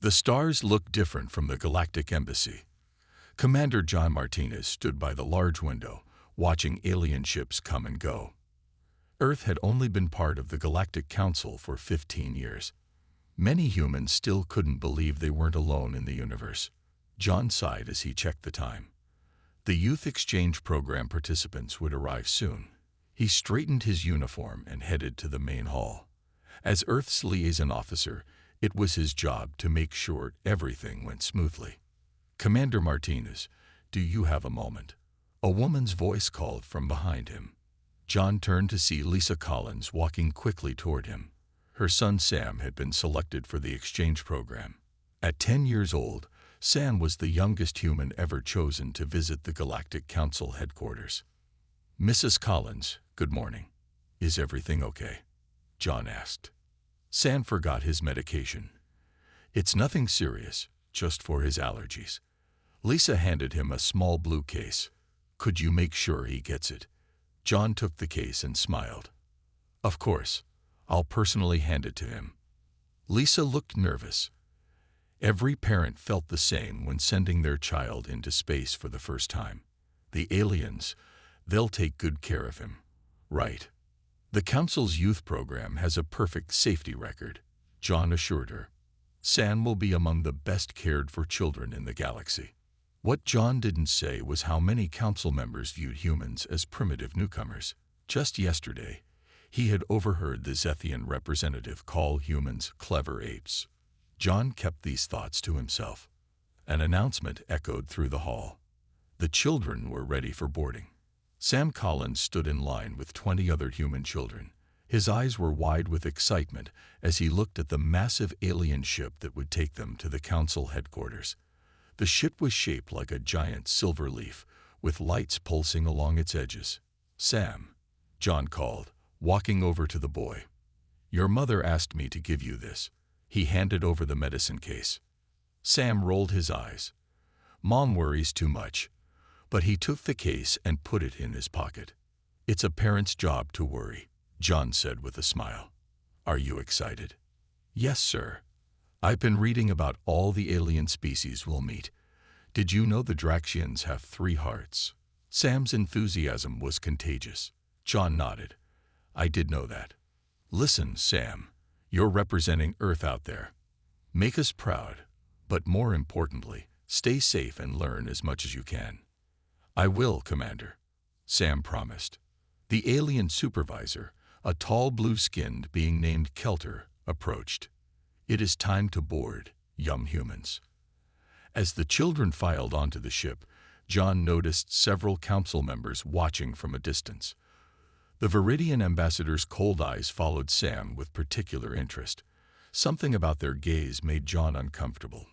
The stars looked different from the Galactic Embassy. Commander John Martinez stood by the large window, watching alien ships come and go. Earth had only been part of the Galactic Council for 15 years. Many humans still couldn't believe they weren't alone in the universe. John sighed as he checked the time. The youth exchange program participants would arrive soon. He straightened his uniform and headed to the main hall. As Earth's liaison officer, it was his job to make sure everything went smoothly. "Commander Martinez, do you have a moment?" A woman's voice called from behind him. John turned to see Lisa Collins walking quickly toward him. Her son Sam had been selected for the exchange program. At 10 years old, Sam was the youngest human ever chosen to visit the Galactic Council headquarters. "Mrs. Collins, good morning. Is everything okay?" John asked. Sam forgot his medication. "It's nothing serious, just for his allergies." Lisa handed him a small blue case. "Could you make sure he gets it?" John took the case and smiled. "Of course. I'll personally hand it to him." Lisa looked nervous. Every parent felt the same when sending their child into space for the first time. The aliens, they'll take good care of him. Right. The Council's youth program has a perfect safety record, John assured her. Sam will be among the best cared for children in the galaxy. What John didn't say was how many council members viewed humans as primitive newcomers. Just yesterday, he had overheard the Zethian representative call humans clever apes. John kept these thoughts to himself. An announcement echoed through the hall. The children were ready for boarding. Sam Collins stood in line with 20 other human children. His eyes were wide with excitement as he looked at the massive alien ship that would take them to the council headquarters. The ship was shaped like a giant silver leaf, with lights pulsing along its edges. "Sam," John called, walking over to the boy. "Your mother asked me to give you this." He handed over the medicine case. Sam rolled his eyes. "Mom worries too much." But he took the case and put it in his pocket. "It's a parent's job to worry," John said with a smile. "Are you excited?" "Yes, sir. I've been reading about all the alien species we'll meet. Did you know the Draxians have 3 hearts?" Sam's enthusiasm was contagious. John nodded. "I did know that." "Listen, Sam, you're representing Earth out there. Make us proud, but more importantly, stay safe and learn as much as you can." "I will, Commander," Sam promised. The alien supervisor, a tall blue-skinned being named Kelter, approached. "It is time to board, young humans." As the children filed onto the ship, John noticed several council members watching from a distance. The Viridian ambassador's cold eyes followed Sam with particular interest. Something about their gaze made John uncomfortable.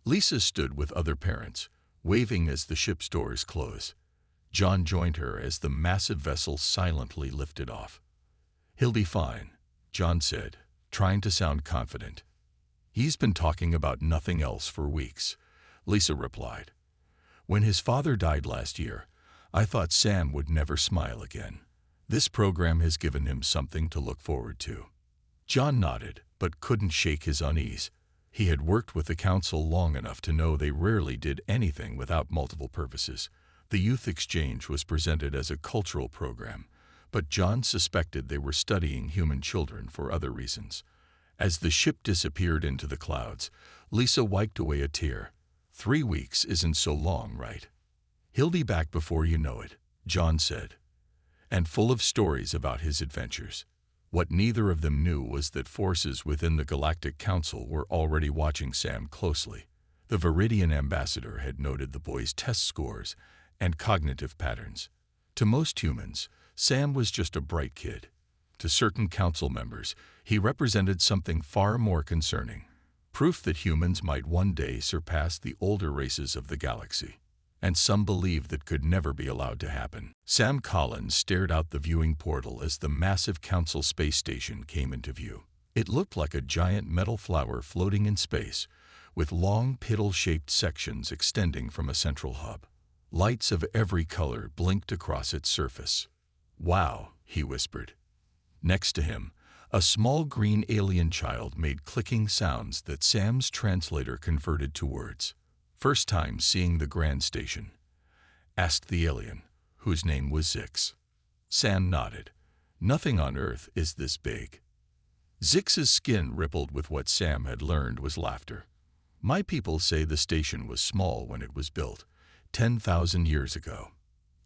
Lisa stood with other parents, waving as the ship's doors closed. John joined her as the massive vessel silently lifted off. "He'll be fine," John said, trying to sound confident. "He's been talking about nothing else for weeks," Lisa replied. "When his father died last year, I thought Sam would never smile again. This program has given him something to look forward to." John nodded, but couldn't shake his unease. He had worked with the council long enough to know they rarely did anything without multiple purposes. The youth exchange was presented as a cultural program, but John suspected they were studying human children for other reasons. As the ship disappeared into the clouds, Lisa wiped away a tear. 3 weeks isn't so long, right? "He'll be back before you know it," John said, and full of stories about his adventures. What neither of them knew was that forces within the Galactic Council were already watching Sam closely. The Viridian ambassador had noted the boy's test scores and cognitive patterns. To most humans, Sam was just a bright kid. To certain council members, he represented something far more concerning, proof that humans might one day surpass the older races of the galaxy. And some believed that could never be allowed to happen. Sam Collins stared out the viewing portal as the massive council space station came into view. It looked like a giant metal flower floating in space, with long piddle-shaped sections extending from a central hub. Lights of every color blinked across its surface. "Wow," he whispered. Next to him, A small green alien child made clicking sounds that Sam's translator converted to words. "First time seeing the Grand Station?" asked the alien, whose name was Zix. Sam nodded. "Nothing on Earth is this big." Zix's skin rippled with what Sam had learned was laughter. "My people say the station was small when it was built, 10,000 years ago.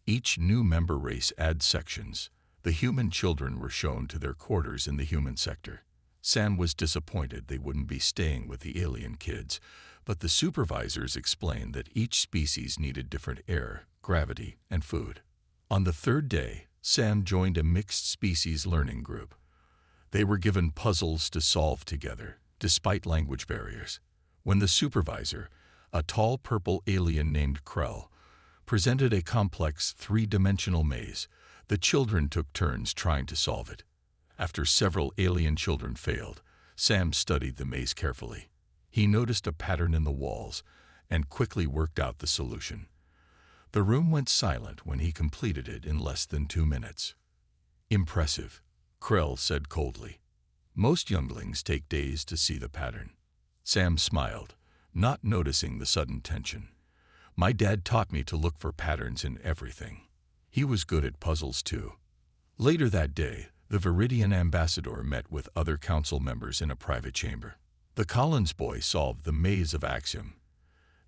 Each new member race adds sections. The human children were shown to their quarters in the human sector." Sam was disappointed they wouldn't be staying with the alien kids, but the supervisors explained that each species needed different air, gravity, and food. On the third day, Sam joined a mixed-species learning group. They were given puzzles to solve together, despite language barriers. When the supervisor, a tall purple alien named Krell, presented a complex three-dimensional maze, the children took turns trying to solve it. After several alien children failed, Sam studied the maze carefully. He noticed a pattern in the walls and quickly worked out the solution. The room went silent when he completed it in less than 2 minutes. "Impressive," Krell said coldly. "Most younglings take days to see the pattern." Sam smiled, not noticing the sudden tension. "My dad taught me to look for patterns in everything." He was good at puzzles too. Later that day, the Viridian ambassador met with other council members in a private chamber. The Collins boy solved the maze of axiom,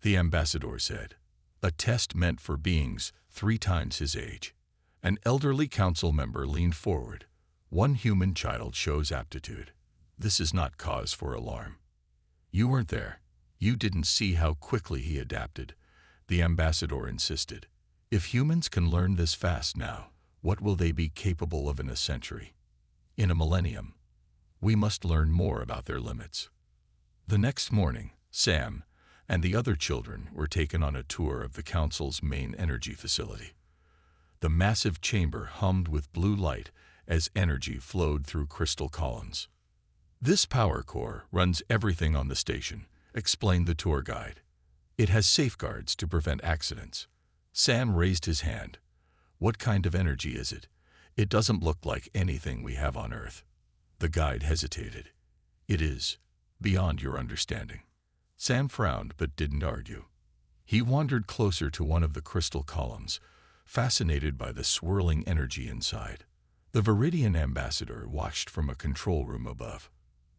the ambassador said. A test meant for beings 3 times his age. An elderly council member leaned forward. "One human child shows aptitude. This is not cause for alarm." "You weren't there. You didn't see how quickly he adapted," the ambassador insisted. "If humans can learn this fast now, what will they be capable of in a century? In a millennium? We must learn more about their limits." The next morning, Sam and the other children were taken on a tour of the council's main energy facility. The massive chamber hummed with blue light as energy flowed through crystal columns. "This power core runs everything on the station," explained the tour guide. "It has safeguards to prevent accidents." Sam raised his hand. "What kind of energy is it? It doesn't look like anything we have on Earth." The guide hesitated. "It is beyond your understanding." Sam frowned but didn't argue. He wandered closer to one of the crystal columns, fascinated by the swirling energy inside. The Viridian ambassador watched from a control room above.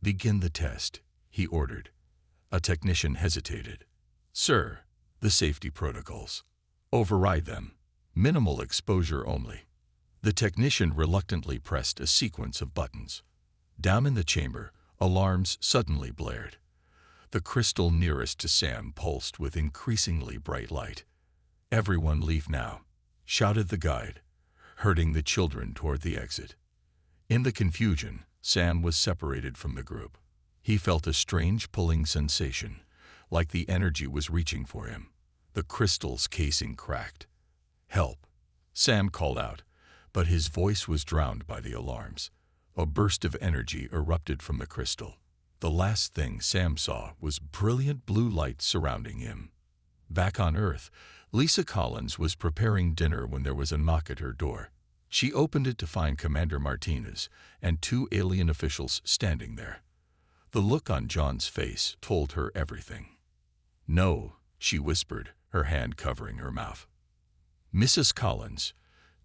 "Begin the test," he ordered. A technician hesitated. "Sir, the safety protocols." "Override them. Minimal exposure only." The technician reluctantly pressed a sequence of buttons. Down in the chamber, alarms suddenly blared. The crystal nearest to Sam pulsed with increasingly bright light. "Everyone leave now," shouted the guide, herding the children toward the exit. In the confusion, Sam was separated from the group. He felt a strange pulling sensation, like the energy was reaching for him. The crystal's casing cracked. "Help!" Sam called out, but his voice was drowned by the alarms. A burst of energy erupted from the crystal. The last thing Sam saw was brilliant blue light surrounding him. Back on Earth, Lisa Collins was preparing dinner when there was a knock at her door. She opened it to find Commander Martinez and 2 alien officials standing there. The look on John's face told her everything. "No," she whispered, her hand covering her mouth. "Mrs. Collins,"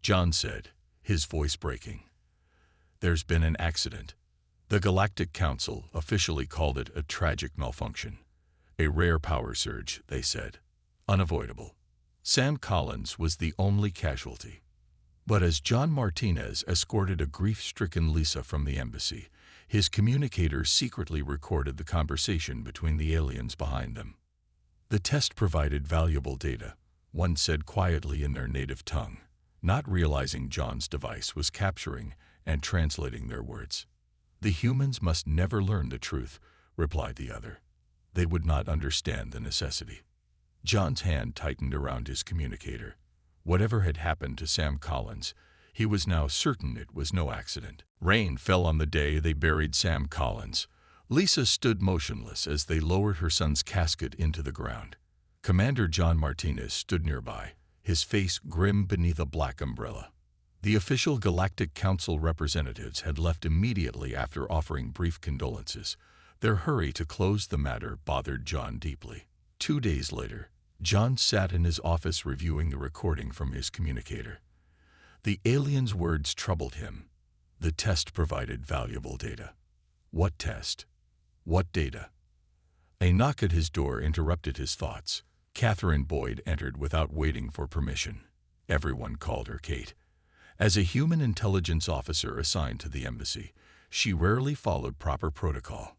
John said, his voice breaking. "There's been an accident." The Galactic Council officially called it a tragic malfunction. A rare power surge, they said. Unavoidable. Sam Collins was the only casualty. But as John Martinez escorted a grief-stricken Lisa from the embassy, his communicator secretly recorded the conversation between the aliens behind them. "The test provided valuable data," one said quietly in their native tongue, not realizing John's device was capturing and translating their words. "The humans must never learn the truth," replied the other. "They would not understand the necessity." John's hand tightened around his communicator. Whatever had happened to Sam Collins, he was now certain it was no accident. Rain fell on the day they buried Sam Collins. Lisa stood motionless as they lowered her son's casket into the ground. Commander John Martinez stood nearby, his face grim beneath a black umbrella. The official Galactic Council representatives had left immediately after offering brief condolences. Their hurry to close the matter bothered John deeply. 2 days later, John sat in his office reviewing the recording from his communicator. The alien's words troubled him. The test provided valuable data. What test? What data? A knock at his door interrupted his thoughts. Catherine Boyd entered without waiting for permission. Everyone called her Kate. As a human intelligence officer assigned to the embassy, she rarely followed proper protocol.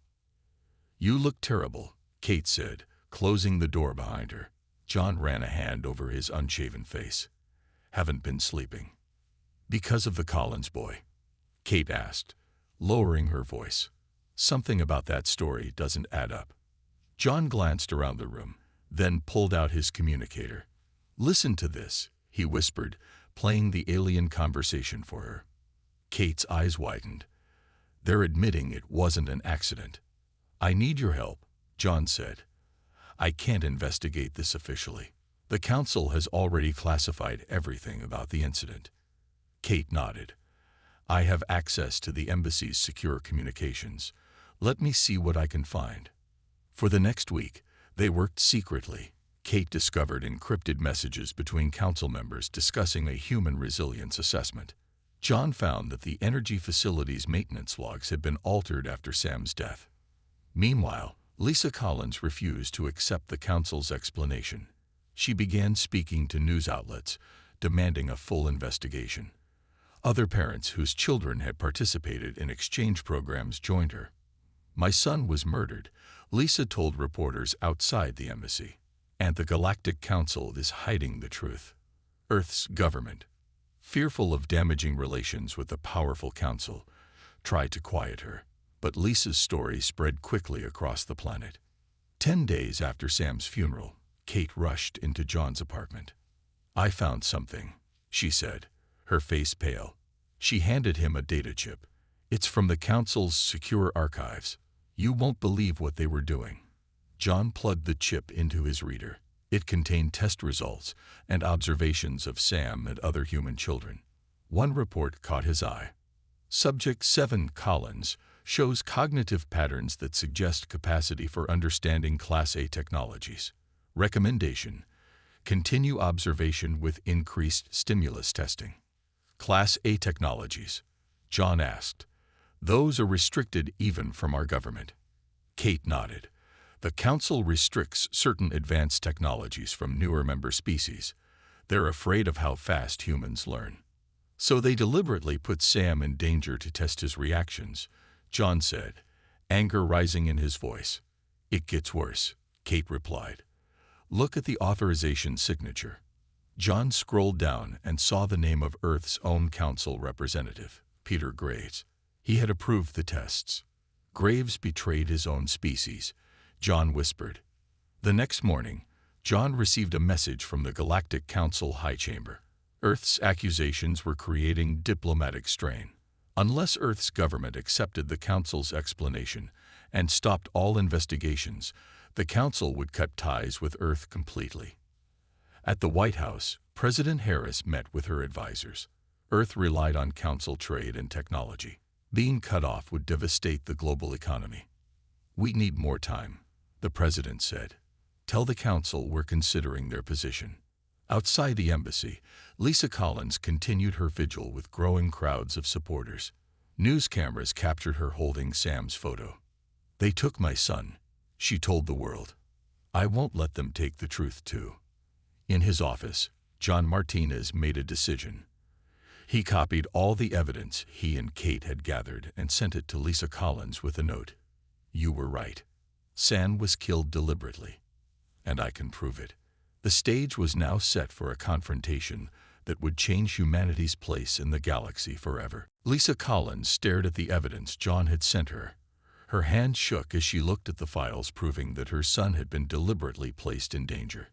"You look terrible," Kate said, closing the door behind her. John ran a hand over his unshaven face. "Haven't been sleeping." "Because of the Collins boy?" Kate asked, lowering her voice. "Something about that story doesn't add up." John glanced around the room, then pulled out his communicator. "Listen to this," he whispered, playing the alien conversation for her. Kate's eyes widened. "They're admitting it wasn't an accident." "I need your help," John said. "I can't investigate this officially. The council has already classified everything about the incident." Kate nodded. "I have access to the embassy's secure communications. Let me see what I can find." For the next week, they worked secretly. Kate discovered encrypted messages between council members discussing a human resilience assessment. John found that the energy facility's maintenance logs had been altered after Sam's death. Meanwhile, Lisa Collins refused to accept the council's explanation. She began speaking to news outlets, demanding a full investigation. Other parents whose children had participated in exchange programs joined her. "My son was murdered," Lisa told reporters outside the embassy. "And the Galactic Council is hiding the truth." Earth's government, fearful of damaging relations with the powerful council, tried to quiet her. But Lisa's story spread quickly across the planet. 10 days after Sam's funeral, Kate rushed into John's apartment. "I found something," she said, her face pale. She handed him a data chip. "It's from the council's secure archives. You won't believe what they were doing." John plugged the chip into his reader. It contained test results and observations of Sam and other human children. One report caught his eye. Subject 7 Collins shows cognitive patterns that suggest capacity for understanding Class A technologies. Recommendation: continue observation with increased stimulus testing. Class A technologies? John asked. "Those are restricted even from our government." Kate nodded. "The Council restricts certain advanced technologies from newer member species. They're afraid of how fast humans learn. So they deliberately put Sam in danger to test his reactions," John said, anger rising in his voice. "It gets worse," Kate replied. "Look at the authorization signature." John scrolled down and saw the name of Earth's own council representative, Peter Graves. He had approved the tests. Graves betrayed his own species, John whispered. The next morning, John received a message from the Galactic Council High Chamber. Earth's accusations were creating diplomatic strain. Unless Earth's government accepted the Council's explanation and stopped all investigations, the Council would cut ties with Earth completely. At the White House, President Harris met with her advisors. Earth relied on Council trade and technology. Being cut off would devastate the global economy. "We need more time," the president said. "Tell the Council we're considering their position." Outside the embassy, Lisa Collins continued her vigil with growing crowds of supporters. News cameras captured her holding Sam's photo. "They took my son," she told the world. "I won't let them take the truth too." In his office, John Martinez made a decision. He copied all the evidence he and Kate had gathered and sent it to Lisa Collins with a note. "You were right. Sam was killed deliberately, and I can prove it." The stage was now set for a confrontation that would change humanity's place in the galaxy forever. Lisa Collins stared at the evidence John had sent her. Her hand shook as she looked at the files proving that her son had been deliberately placed in danger.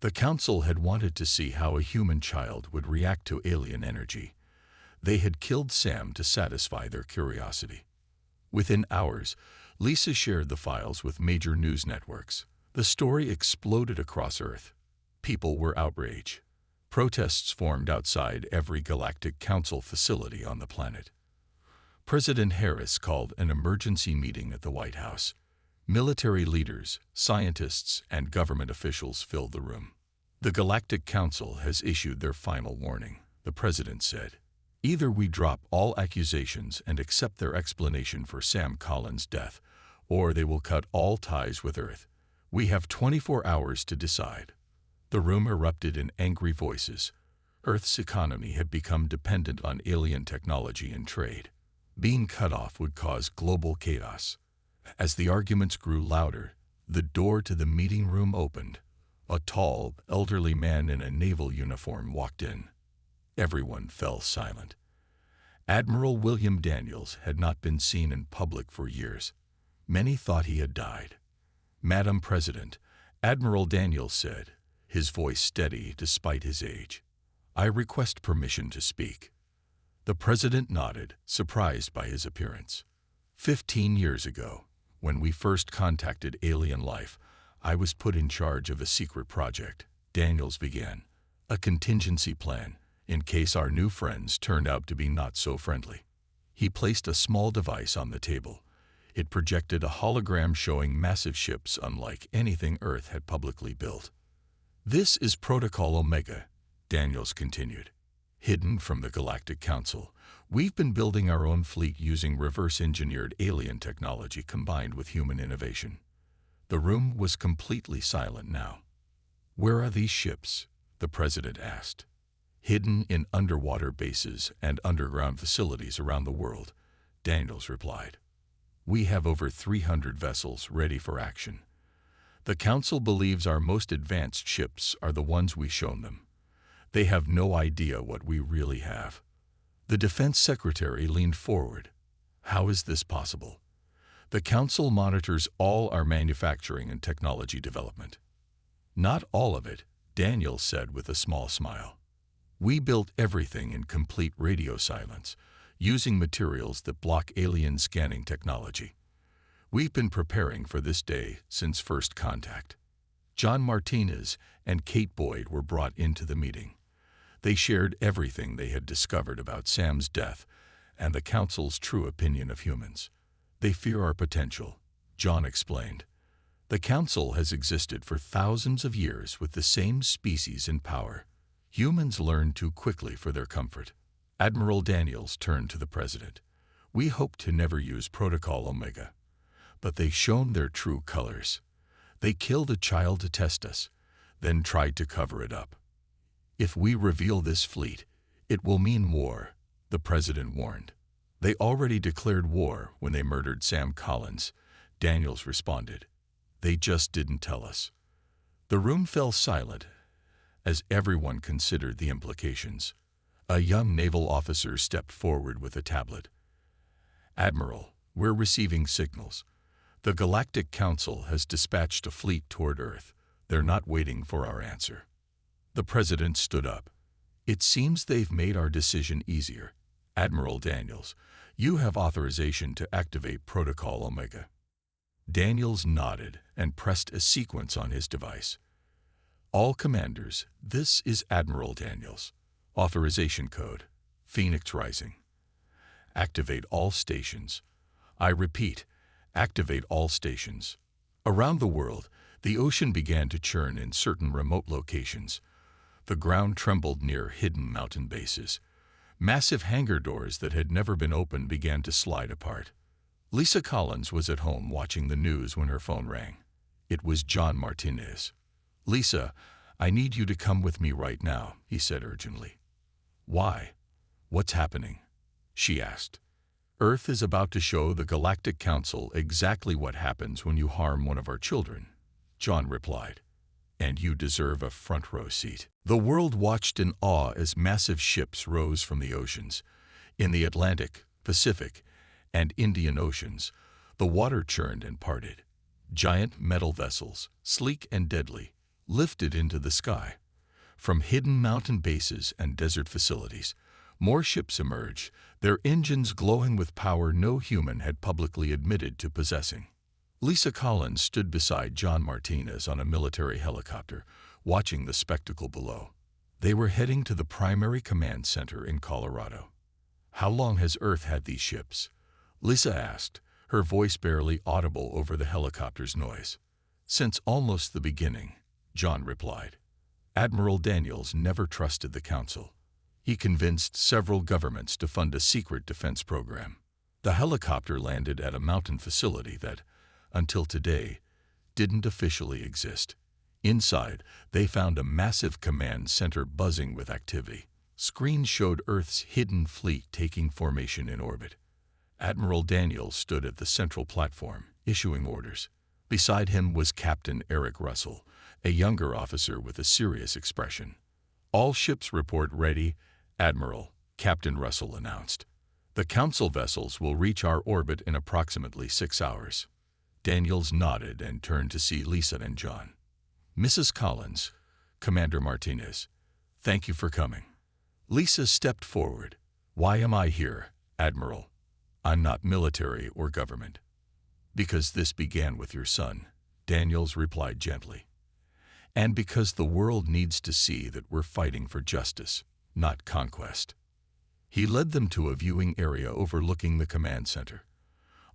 The Council had wanted to see how a human child would react to alien energy. They had killed Sam to satisfy their curiosity. Within hours, Lisa shared the files with major news networks. The story exploded across Earth. People were outraged. Protests formed outside every Galactic Council facility on the planet. President Harris called an emergency meeting at the White House. Military leaders, scientists, and government officials filled the room. The Galactic Council has issued their final warning, the president said. Either we drop all accusations and accept their explanation for Sam Collins' death, or they will cut all ties with Earth. We have 24 hours to decide. The room erupted in angry voices. Earth's economy had become dependent on alien technology and trade. Being cut off would cause global chaos. As the arguments grew louder, the door to the meeting room opened. A tall, elderly man in a naval uniform walked in. Everyone fell silent. Admiral William Daniels had not been seen in public for years. Many thought he had died. "Madam President," Admiral Daniels said, his voice steady despite his age, "I request permission to speak." The president nodded, surprised by his appearance. 15 years ago, when we first contacted alien life, I was put in charge of a secret project, Daniels began, a contingency plan, in case our new friends turned out to be not so friendly. He placed a small device on the table. It projected a hologram showing massive ships unlike anything Earth had publicly built. "This is Protocol Omega," Daniels continued. "Hidden from the Galactic Council, we've been building our own fleet using reverse-engineered alien technology combined with human innovation." The room was completely silent now. "Where are these ships?" the president asked. "Hidden in underwater bases and underground facilities around the world," Daniels replied. "We have over 300 vessels ready for action. The Council believes our most advanced ships are the ones we've shown them. They have no idea what we really have." The Defense Secretary leaned forward. "How is this possible? The Council monitors all our manufacturing and technology development." "Not all of it," Daniels said with a small smile. "We built everything in complete radio silence, using materials that block alien scanning technology. We've been preparing for this day since first contact." John Martinez and Kate Boyd were brought into the meeting. They shared everything they had discovered about Sam's death and the Council's true opinion of humans. "They fear our potential," John explained. "The Council has existed for thousands of years with the same species in power. Humans learn too quickly for their comfort." Admiral Daniels turned to the president. "We hope to never use Protocol Omega. But they've shown their true colors. They killed a child to test us, then tried to cover it up. If we reveal this fleet, it will mean war," the president warned. "They already declared war when they murdered Sam Collins," Daniels responded. "They just didn't tell us." The room fell silent as everyone considered the implications. A young naval officer stepped forward with a tablet. "Admiral, we're receiving signals. The Galactic Council has dispatched a fleet toward Earth. They're not waiting for our answer." The president stood up. "It seems they've made our decision easier. Admiral Daniels, you have authorization to activate Protocol Omega." Daniels nodded and pressed a sequence on his device. "All commanders, this is Admiral Daniels. Authorization code, Phoenix Rising. Activate all stations. I repeat, activate all stations." Around the world, the ocean began to churn in certain remote locations. The ground trembled near hidden mountain bases. Massive hangar doors that had never been opened began to slide apart. Lisa Collins was at home watching the news when her phone rang. It was John Martinez. "Lisa, I need you to come with me right now," he said urgently. "Why? What's happening?" she asked. "Earth is about to show the Galactic Council exactly what happens when you harm one of our children," John replied. "And you deserve a front row seat." The world watched in awe as massive ships rose from the oceans. In the Atlantic, Pacific, and Indian Oceans, the water churned and parted. Giant metal vessels, sleek and deadly, lifted into the sky. From hidden mountain bases and desert facilities, more ships emerged, their engines glowing with power no human had publicly admitted to possessing. Lisa Collins stood beside John Martinez on a military helicopter, watching the spectacle below. They were heading to the primary command center in Colorado. "How long has Earth had these ships?" Lisa asked, her voice barely audible over the helicopter's noise. "Since almost the beginning," John replied. "Admiral Daniels never trusted the Council. He convinced several governments to fund a secret defense program. The helicopter landed at a mountain facility that, until today, didn't officially exist. Inside, they found a massive command center buzzing with activity. Screens showed Earth's hidden fleet taking formation in orbit. Admiral Daniels stood at the central platform, issuing orders. Beside him was Captain Eric Russell, a younger officer with a serious expression. "All ships report ready, Admiral," Captain Russell announced. "The Council vessels will reach our orbit in approximately 6 hours." Daniels nodded and turned to see Lisa and John. "Mrs. Collins, Commander Martinez, thank you for coming." Lisa stepped forward. "Why am I here, Admiral? I'm not military or government." "Because this began with your son," Daniels replied gently. "And because the world needs to see that we're fighting for justice, not conquest." He led them to a viewing area overlooking the command center.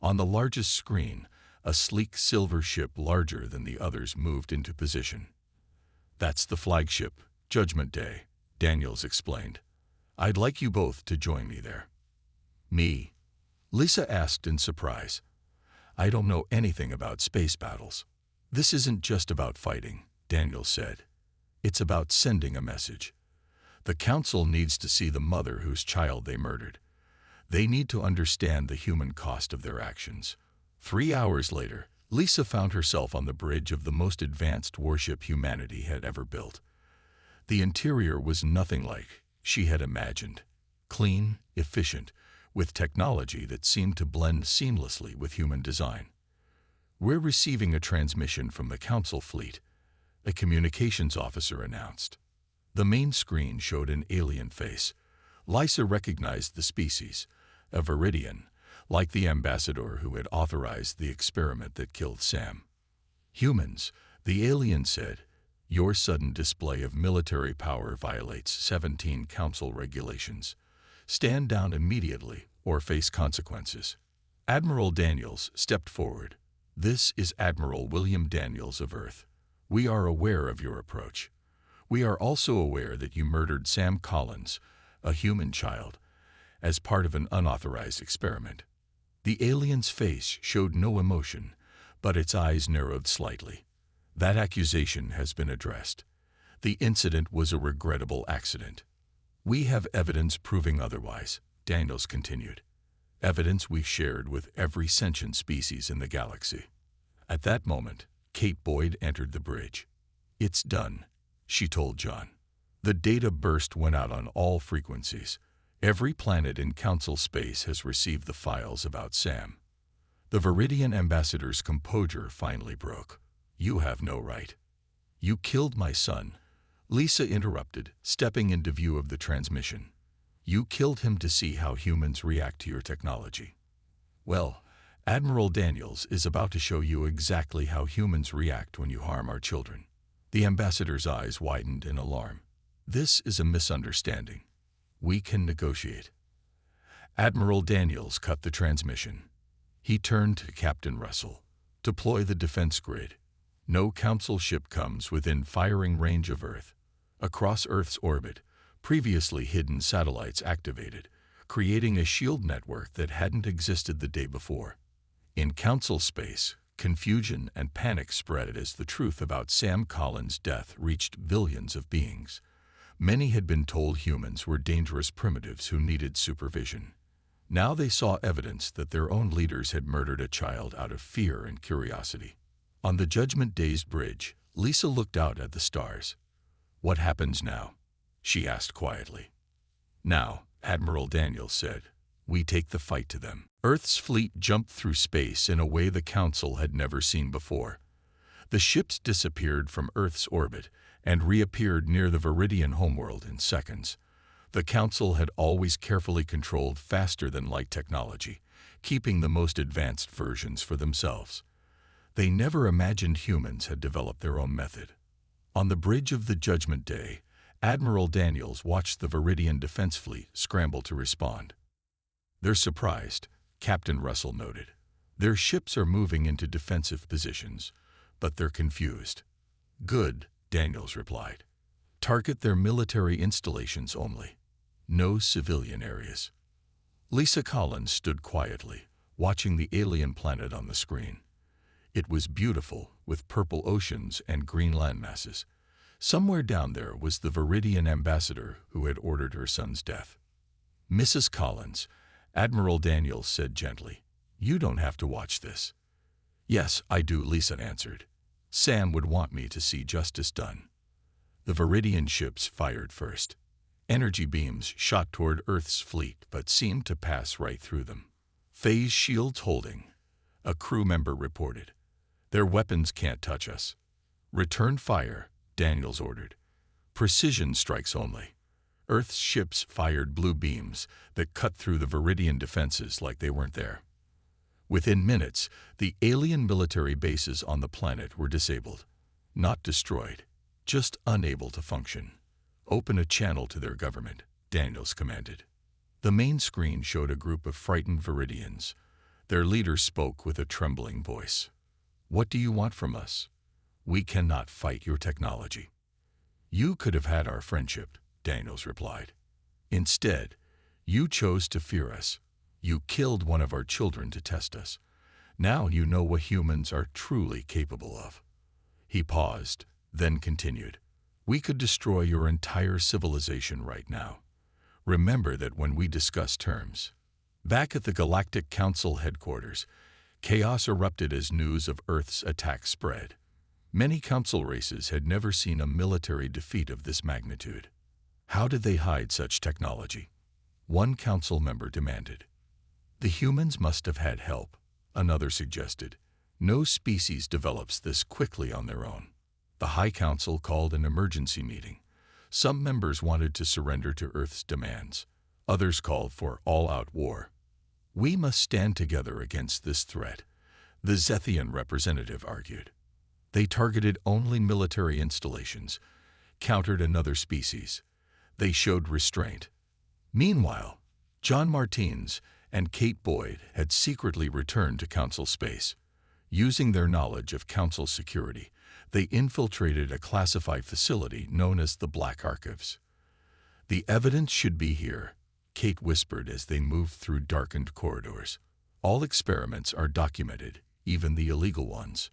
On the largest screen, a sleek silver ship larger than the others moved into position. "That's the flagship, Judgment Day," Daniels explained. "I'd like you both to join me there." "Me?" Lisa asked in surprise. "I don't know anything about space battles." "This isn't just about fighting," Daniels said. "It's about sending a message. The Council needs to see the mother whose child they murdered. They need to understand the human cost of their actions." 3 hours later, Lisa found herself on the bridge of the most advanced warship humanity had ever built. The interior was nothing like she had imagined. Clean, efficient, with technology that seemed to blend seamlessly with human design. "We're receiving a transmission from the Council fleet," a communications officer announced. The main screen showed an alien face. Lisa recognized the species, a Viridian, like the ambassador who had authorized the experiment that killed Sam. "Humans," the alien said, "your sudden display of military power violates 17 Council regulations. Stand down immediately or face consequences." Admiral Daniels stepped forward. "This is Admiral William Daniels of Earth. We are aware of your approach. We are also aware that you murdered Sam Collins, a human child, as part of an unauthorized experiment." The alien's face showed no emotion, but its eyes narrowed slightly. "That accusation has been addressed. The incident was a regrettable accident. We have evidence proving otherwise," Daniels continued. "Evidence we've shared with every sentient species in the galaxy." At that moment, Kate Boyd entered the bridge. "It's done," she told John. The data burst went out on all frequencies. Every planet in Council space has received the files about Sam. The Viridian ambassador's composure finally broke. "You have no right." "You killed my son," Lisa interrupted, stepping into view of the transmission. "You killed him to see how humans react to your technology. Well, Admiral Daniels is about to show you exactly how humans react when you harm our children." The ambassador's eyes widened in alarm. "This is a misunderstanding. We can negotiate." Admiral Daniels cut the transmission. He turned to Captain Russell. "Deploy the defense grid. No Council ship comes within firing range of Earth." Across Earth's orbit, previously hidden satellites activated, creating a shield network that hadn't existed the day before. In Council space, confusion and panic spread as the truth about Sam Collins' death reached billions of beings. Many had been told humans were dangerous primitives who needed supervision. Now they saw evidence that their own leaders had murdered a child out of fear and curiosity. On the Judgment Day's bridge, Lisa looked out at the stars. "What happens now?" she asked quietly. "Now," Admiral Daniels said, "we take the fight to them." Earth's fleet jumped through space in a way the Council had never seen before. The ships disappeared from Earth's orbit and reappeared near the Viridian homeworld in seconds. The Council had always carefully controlled faster-than-light technology, keeping the most advanced versions for themselves. They never imagined humans had developed their own method. On the bridge of the Judgment Day, Admiral Daniels watched the Viridian Defense Fleet scramble to respond. "They're surprised," Captain Russell noted. "Their ships are moving into defensive positions, but they're confused." "Good," Daniels replied. "Target their military installations only. No civilian areas." Lisa Collins stood quietly, watching the alien planet on the screen. It was beautiful, with purple oceans and green landmasses. Somewhere down there was the Viridian ambassador who had ordered her son's death. "Mrs. Collins," Admiral Daniels said gently, "you don't have to watch this." "Yes, I do," Lisa answered. "Sam would want me to see justice done." The Viridian ships fired first. Energy beams shot toward Earth's fleet but seemed to pass right through them. "Phase shields holding," a crew member reported. "Their weapons can't touch us." "Return fire," Daniels ordered. "Precision strikes only." Earth's ships fired blue beams that cut through the Viridian defenses like they weren't there. Within minutes, the alien military bases on the planet were disabled. Not destroyed, just unable to function. "Open a channel to their government," Daniels commanded. The main screen showed a group of frightened Viridians. Their leader spoke with a trembling voice. "What do you want from us? We cannot fight your technology." "You could have had our friendship," Daniels replied. "Instead, you chose to fear us. You killed one of our children to test us. Now you know what humans are truly capable of." He paused, then continued. "We could destroy your entire civilization right now. Remember that when we discuss terms." Back at the Galactic Council headquarters, chaos erupted as news of Earth's attack spread. Many council races had never seen a military defeat of this magnitude. "How did they hide such technology?" one council member demanded. "The humans must have had help," another suggested. "No species develops this quickly on their own." The High Council called an emergency meeting. Some members wanted to surrender to Earth's demands. Others called for all-out war. "We must stand together against this threat," the Zethian representative argued. "They targeted only military installations," countered another species. "They showed restraint." Meanwhile, John Martins and Kate Boyd had secretly returned to Council space. Using their knowledge of Council security, they infiltrated a classified facility known as the Black Archives. "The evidence should be here," Kate whispered as they moved through darkened corridors. "All experiments are documented, even the illegal ones."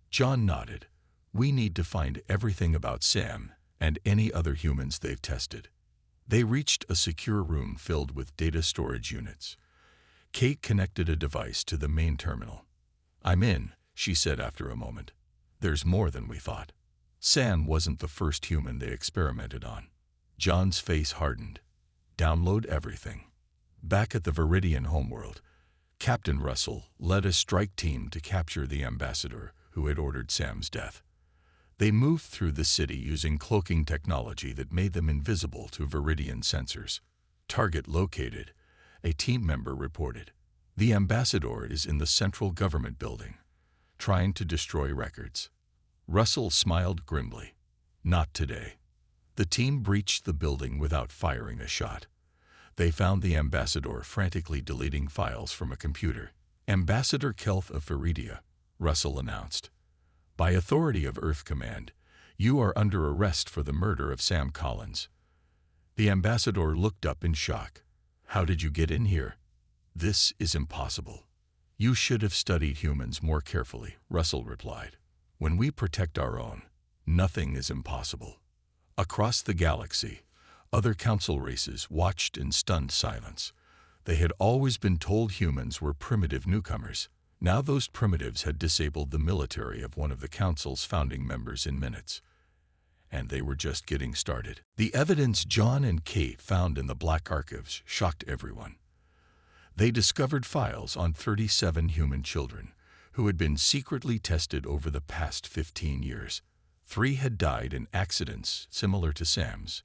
John nodded. "We need to find everything about Sam and any other humans they've tested." They reached a secure room filled with data storage units. Kate connected a device to the main terminal. "I'm in," she said after a moment. "There's more than we thought. Sam wasn't the first human they experimented on." John's face hardened. "Download everything." Back at the Viridian homeworld, Captain Russell led a strike team to capture the ambassador who had ordered Sam's death. They moved through the city using cloaking technology that made them invisible to Viridian sensors. "Target located," a team member reported. "The ambassador is in the central government building, trying to destroy records." Russell smiled grimly. "Not today." The team breached the building without firing a shot. They found the ambassador frantically deleting files from a computer. "Ambassador Kelth of Viridia," Russell announced. "By authority of Earth Command, you are under arrest for the murder of Sam Collins." The ambassador looked up in shock. "How did you get in here?" "This is impossible." "You should have studied humans more carefully," Russell replied. "When we protect our own, nothing is impossible." Across the galaxy, other council races watched in stunned silence. They had always been told humans were primitive newcomers. Now those primitives had disabled the military of one of the council's founding members in minutes. And they were just getting started. The evidence John and Kate found in the Black Archives shocked everyone. They discovered files on 37 human children who had been secretly tested over the past 15 years. 3 had died in accidents similar to Sam's.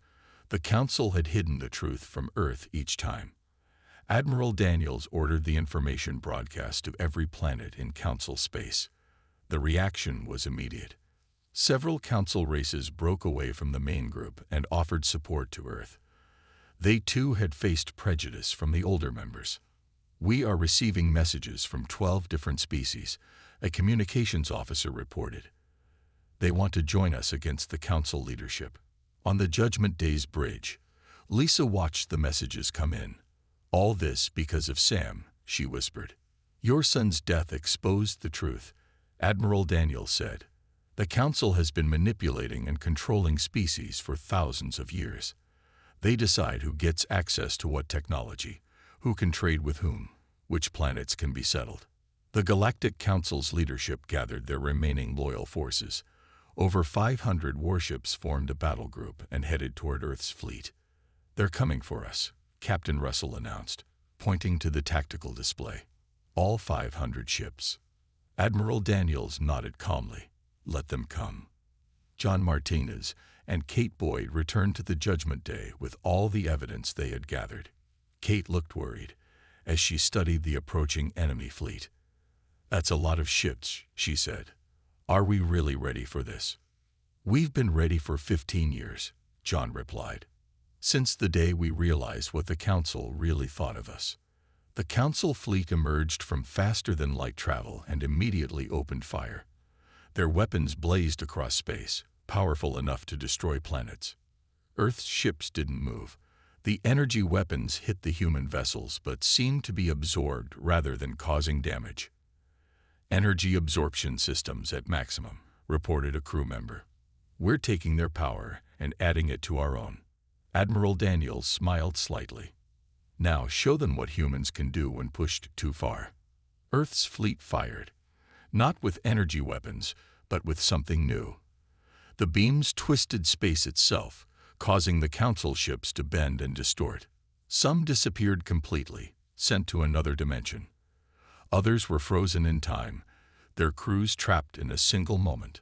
The Council had hidden the truth from Earth each time. Admiral Daniels ordered the information broadcast to every planet in Council space. The reaction was immediate. Several council races broke away from the main group and offered support to Earth. They too had faced prejudice from the older members. "We are receiving messages from 12 different species," a communications officer reported. "They want to join us against the council leadership." On the Judgment Day's bridge, Lisa watched the messages come in. "All this because of Sam," she whispered. "Your son's death exposed the truth," Admiral Daniels said. "The council has been manipulating and controlling species for thousands of years. They decide who gets access to what technology, who can trade with whom, which planets can be settled." The Galactic Council's leadership gathered their remaining loyal forces. Over 500 warships formed a battle group and headed toward Earth's fleet. "They're coming for us," Captain Russell announced, pointing to the tactical display. "All 500 ships." Admiral Daniels nodded calmly. "Let them come." John Martinez and Kate Boyd returned to the Judgment Day with all the evidence they had gathered. Kate looked worried as she studied the approaching enemy fleet. "That's a lot of ships," she said. "Are we really ready for this?" "We've been ready for 15 years, John replied. "Since the day we realized what the Council really thought of us." The Council fleet emerged from faster-than-light travel and immediately opened fire. Their weapons blazed across space, powerful enough to destroy planets. Earth's ships didn't move. The energy weapons hit the human vessels but seemed to be absorbed rather than causing damage. "Energy absorption systems at maximum," reported a crew member. "We're taking their power and adding it to our own." Admiral Daniels smiled slightly. "Now show them what humans can do when pushed too far." Earth's fleet fired, not with energy weapons, but with something new. The beams twisted space itself, causing the Council ships to bend and distort. Some disappeared completely, sent to another dimension. Others were frozen in time, their crews trapped in a single moment.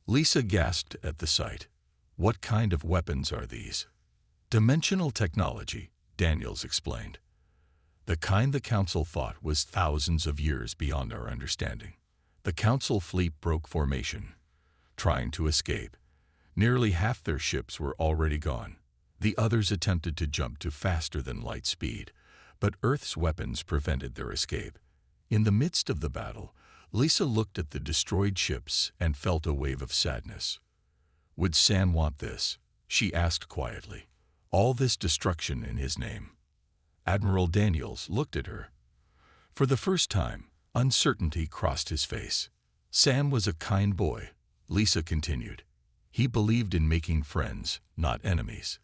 Lisa gasped at the sight. "What kind of weapons are these?" "Dimensional technology," Daniels explained. "The kind the Council thought was thousands of years beyond our understanding." The Council fleet broke formation, trying to escape. Nearly half their ships were already gone. The others attempted to jump to faster-than-light speed, but Earth's weapons prevented their escape. In the midst of the battle, Lisa looked at the destroyed ships and felt a wave of sadness. "Would Sam want this?" she asked quietly. "All this destruction in his name?" Admiral Daniels looked at her. For the first time, uncertainty crossed his face. "Sam was a kind boy," Lisa continued. "He believed in making friends, not enemies,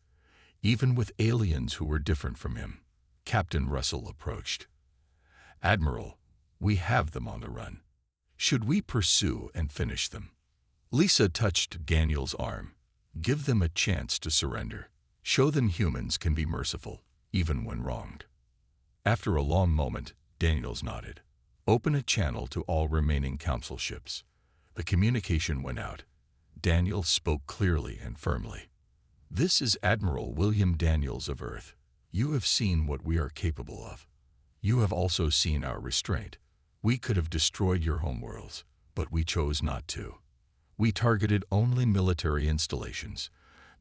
even with aliens who were different from him." Captain Russell approached. "Admiral, we have them on the run. Should we pursue and finish them?" Lisa touched Daniel's arm. "Give them a chance to surrender. Show them humans can be merciful, even when wronged." After a long moment, Daniels nodded. "Open a channel to all remaining Council ships." The communication went out. Daniels spoke clearly and firmly. "This is Admiral William Daniels of Earth. You have seen what we are capable of. You have also seen our restraint. We could have destroyed your homeworlds, but we chose not to. We targeted only military installations.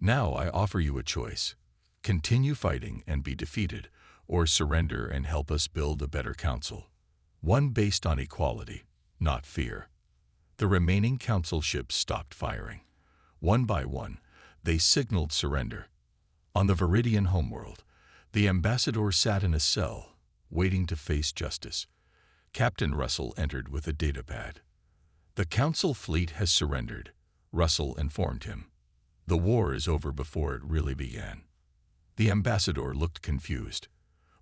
Now I offer you a choice. Continue fighting and be defeated, or surrender and help us build a better council. One based on equality, not fear." The remaining Council ships stopped firing. One by one, they signaled surrender. On the Viridian homeworld, the ambassador sat in a cell, waiting to face justice. Captain Russell entered with a datapad. "The Council fleet has surrendered," Russell informed him. "The war is over before it really began." The ambassador looked confused.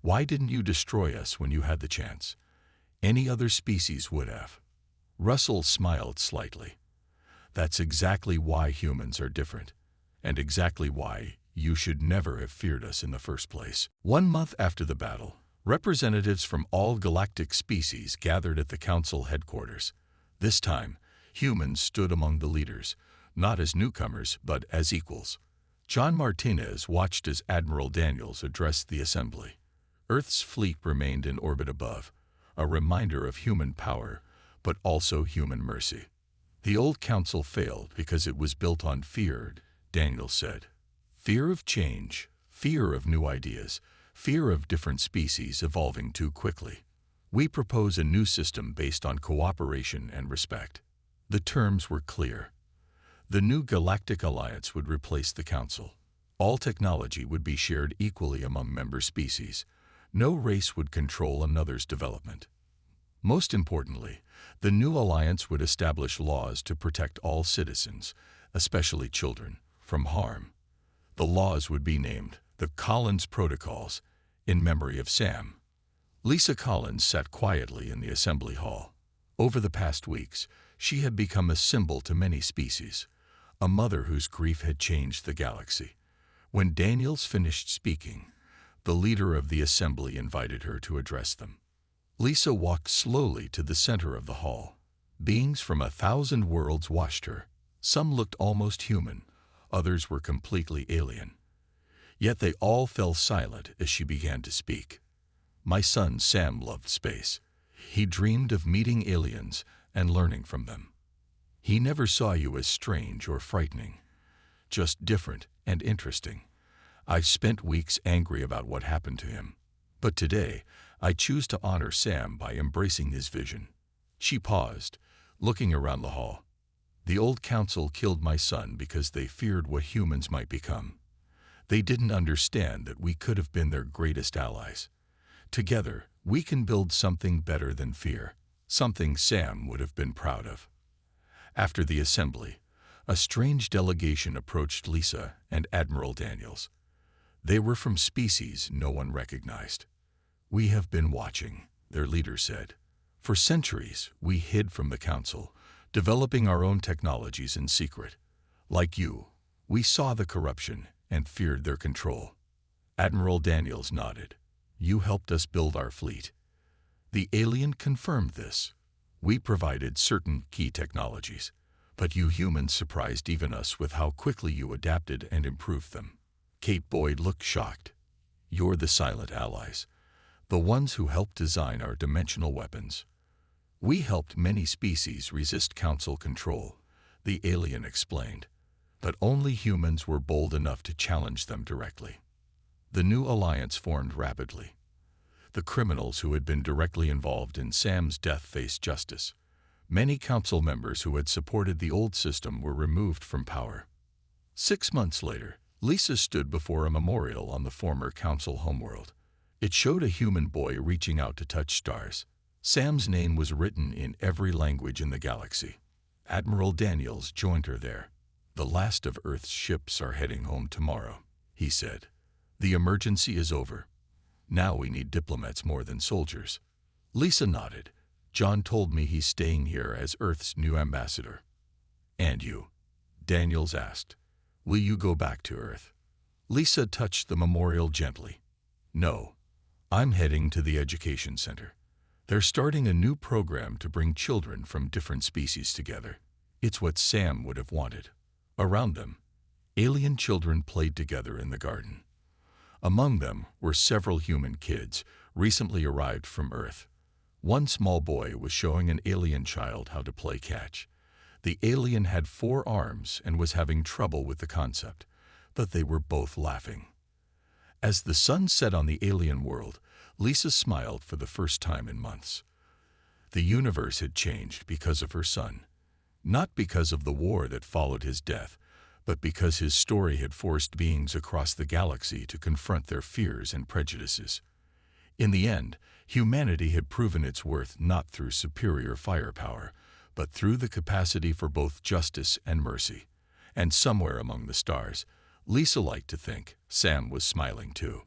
"Why didn't you destroy us when you had the chance? Any other species would have." Russell smiled slightly. "That's exactly why humans are different, and exactly why you should never have feared us in the first place." 1 month after the battle, representatives from all galactic species gathered at the Council headquarters. This time, humans stood among the leaders, not as newcomers, but as equals. John Martinez watched as Admiral Daniels addressed the assembly. Earth's fleet remained in orbit above, a reminder of human power, but also human mercy. The old council failed because it was built on fear, Daniel said. Fear of change, fear of new ideas, fear of different species evolving too quickly. We propose a new system based on cooperation and respect. The terms were clear. The new Galactic Alliance would replace the Council. All technology would be shared equally among member species. No race would control another's development. Most importantly, the new alliance would establish laws to protect all citizens, especially children, from harm. The laws would be named the Collins Protocols, in memory of Sam. Lisa Collins sat quietly in the assembly hall. Over the past weeks, she had become a symbol to many species, a mother whose grief had changed the galaxy. When Daniels finished speaking, the leader of the assembly invited her to address them. Lisa walked slowly to the center of the hall. Beings from 1,000 worlds watched her. Some looked almost human, others were completely alien. Yet they all fell silent as she began to speak. My son Sam loved space. He dreamed of meeting aliens and learning from them. He never saw you as strange or frightening, just different and interesting. I've spent weeks angry about what happened to him. But today, I choose to honor Sam by embracing his vision. She paused, looking around the hall. The old council killed my son because they feared what humans might become. They didn't understand that we could have been their greatest allies. Together, we can build something better than fear, something Sam would have been proud of. After the assembly, a strange delegation approached Lisa and Admiral Daniels. They were from species no one recognized. We have been watching, their leader said. For centuries, we hid from the council, developing our own technologies in secret. Like you, we saw the corruption and feared their control. Admiral Daniels nodded. You helped us build our fleet. The alien confirmed this. We provided certain key technologies, but you humans surprised even us with how quickly you adapted and improved them. Kate Boyd looked shocked. You're the silent allies, the ones who helped design our dimensional weapons. We helped many species resist council control, the alien explained, but only humans were bold enough to challenge them directly. The new alliance formed rapidly. The criminals who had been directly involved in Sam's death faced justice. Many council members who had supported the old system were removed from power. 6 months later, Lisa stood before a memorial on the former council homeworld. It showed a human boy reaching out to touch stars. Sam's name was written in every language in the galaxy. Admiral Daniels joined her there. The last of Earth's ships are heading home tomorrow, he said. The emergency is over. Now we need diplomats more than soldiers. Lisa nodded. John told me he's staying here as Earth's new ambassador. And you? Daniels asked. Will you go back to Earth? Lisa touched the memorial gently. No, I'm heading to the education center. They're starting a new program to bring children from different species together. It's what Sam would have wanted. Around them, alien children played together in the garden. Among them were several human kids, recently arrived from Earth. One small boy was showing an alien child how to play catch. The alien had 4 arms and was having trouble with the concept, but they were both laughing. As the sun set on the alien world, Lisa smiled for the first time in months. The universe had changed because of her son. Not because of the war that followed his death, but because his story had forced beings across the galaxy to confront their fears and prejudices. In the end, humanity had proven its worth not through superior firepower, but through the capacity for both justice and mercy. And somewhere among the stars, Lisa liked to think Sam was smiling too.